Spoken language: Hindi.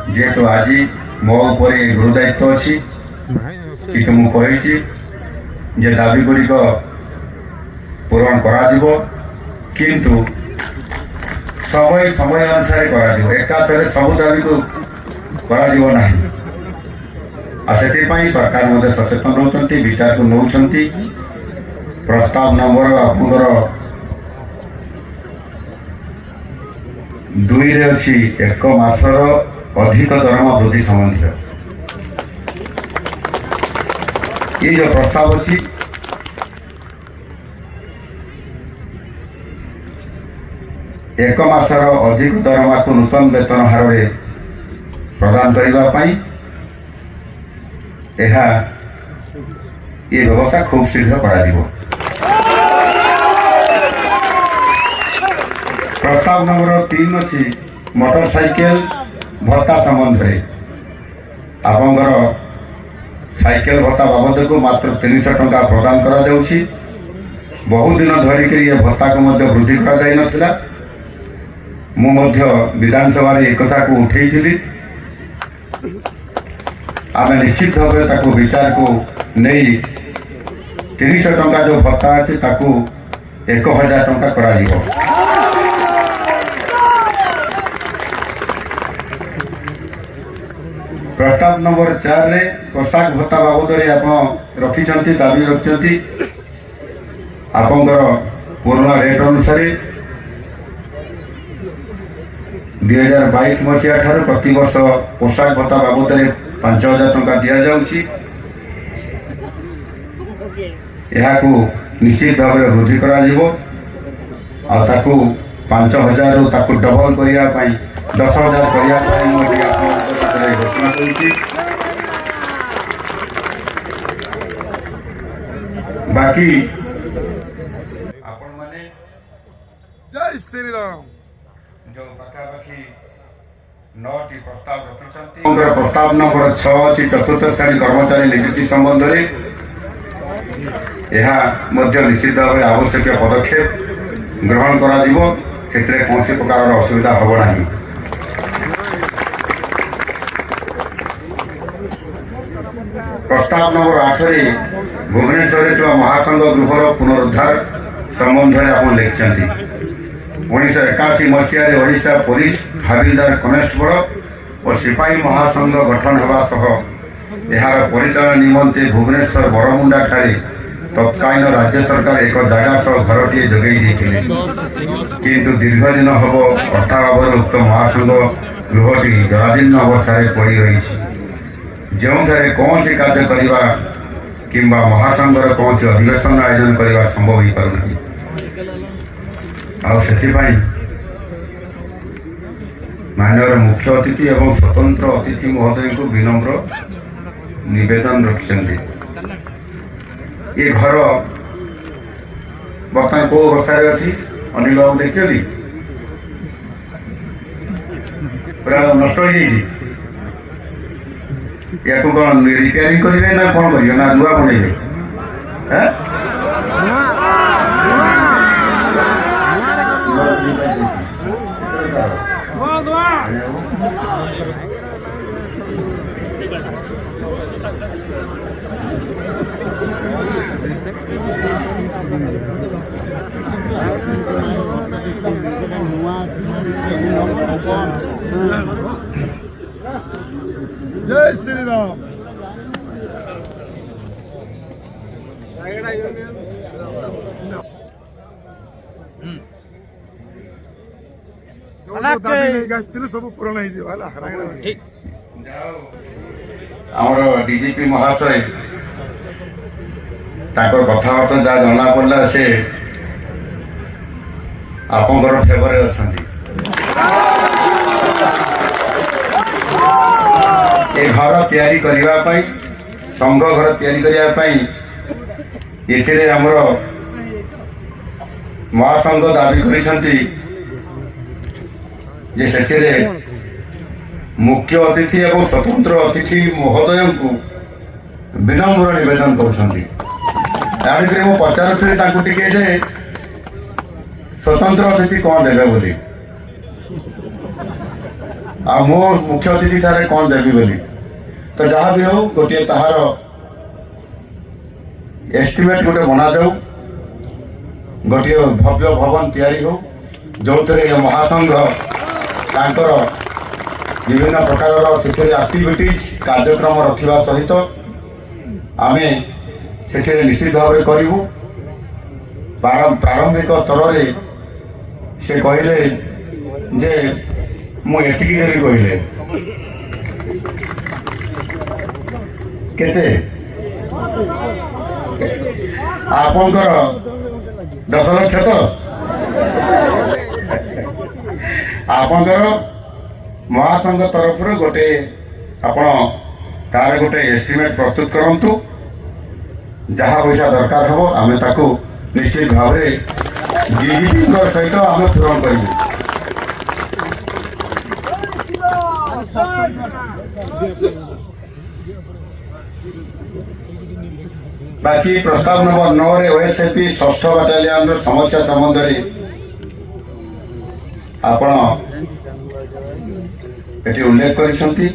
जेहेतु आज मो उपर गुरुदायित्व अच्छी कि मुझे जे दाबी गुड़िक पूरण करा किंतु समय समय अनुसार करा एकाथरे सब दाबी को करा से सरकार मध्य सचेतन रोचंती विचार को नौ प्रस्ताव नंबर आपंकर 2 रे अच्छी 1 मासर अधिक दरमा वृद्धि संबंधी ये जो प्रस्ताव अच्छी एक मासर अधिक दरमा को नूतन वेतन हार में प्रदान करने ये व्यवस्था खूब शीघ्र करा प्रस्ताव नंबर 3 अच्छी मोटरसाइकेल भत्ता संबंध में आपंकर साइकेल भत्ता बाबद को मात्र 300 टंका प्रदान करा जाउछि। बहुत दिन धरिक ये भत्ता को मध्य वृद्धि करा जाय नथिला। मु मध्य विधानसभा रे एक कथा को उठेइथिली। आम निश्चित भाव ताको विचार को नहीं 300 टंका जो भत्ता अच्छे ताकू 1000 टंका करा जिवो। प्रस्ताव नंबर 4 रे पोशाक भत्ता बाबद आप रखिंट दाबी रखिंट आपंकर पुराना रेट अनुसार 2022 मसीहा ठार प्रति वर्ष पोशाक भत्ता बाबद 5000 टंका दि जाउछि। को निश्चित भाव में वृद्धि करा जिवो आ ताकू 5000 रु ताकू डबल करिया पई 10000 करिया पई मोटी आपन घोषणा करिछि। बाकी आपण माने जय श्री राम जो पाखापाखि 9टी प्रस्ताव रखिंट प्रस्ताव नंबर 6 अच्छी चतुर्थ श्रेणी कर्मचारी नियुक्ति संबंध में निश्चित भाव में आवश्यक पदक्षेप ग्रहण करा कौन प्रकार असुविधा हम ना। प्रस्ताव नंबर 8 रे भुवनेश्वर महासंघ गृहर पुनरुद्धार संबंध में आप लिखिं 1981 मसीह ओडिशा पुलिस हाविलदार कनेस्टेबल और सिपाही महासंघ गठन होगा सह यार परिचालन निमंते भुवनेश्वर बरमुंडा ठारे तत्कालीन राज्य सरकार एक जगह सह घरटी जोगे किंतु दीर्घ दिन हम अर्थाभाव उक्त महासंघ गृहटी जराजीर्ण अवस्था पड़ रही जो कौन सी कार्य करवा कि महासंघर कौन सी अधिवेशन आयोजन करने संभव हो पारना माननीय मुख्य अतिथि एवं स्वतंत्र अतिथि महोदय को विनम्र निवेदन रखिंट ये घर बर्तमान कौ अवस्था अच्छी अनिल बाबू देखिए पूरा नष्ट हो जाइए या कौन रिपेयरिंग करेंगे ना कौन करेंगे ना नुआ बनइबे जय श्री राम सब पूरण आमर डीजीपी महाशय कथबार्ता जहाँ जना पड़ा से आपंकर फेवर अच्छा ए घर तैयारी करने संघ घर तैयारी करने ये आमर महासंघ दाबी करिसेंती जे सेठिरे मुख्य अतिथि एवं स्वतंत्र अतिथि महोदय को विनम्र निवेदन करुछंती यानी मु पचारुथि तांको टिके जे स्वतंत्र अतिथि कौन देवे बोली आ मो मुख्य अतिथि सारे कौन देवी बोली तो जहाँ भी हो गोटे ताहार एस्टिमेट गोटे बना जाऊ गोटे भव्य भवन तैयारी हो जो महासंघ तांकर विभिन्न प्रकार एक्टिविटीज कार्यक्रम रखा सहित आमे से निश्चित भाव में करूँ प्रारंभिक स्तर में से कहले जे मु एतिकी देवी कहले केते आपनकर 10 लाख तो आपनकर महासंघ तरफ गोटे आपण तार गोटे एस्टिमेट प्रस्तुत करंतु जहाँ पैसा दरकार हम आम ताकू निश्चित भाव में डीजीपी सहित आम पूरण करूँ बाकी प्रस्ताव नंबर 9 रे ओएसएपी 6th बाटालियन समस्या संबंध आपण एटी उल्लेख करिसंती।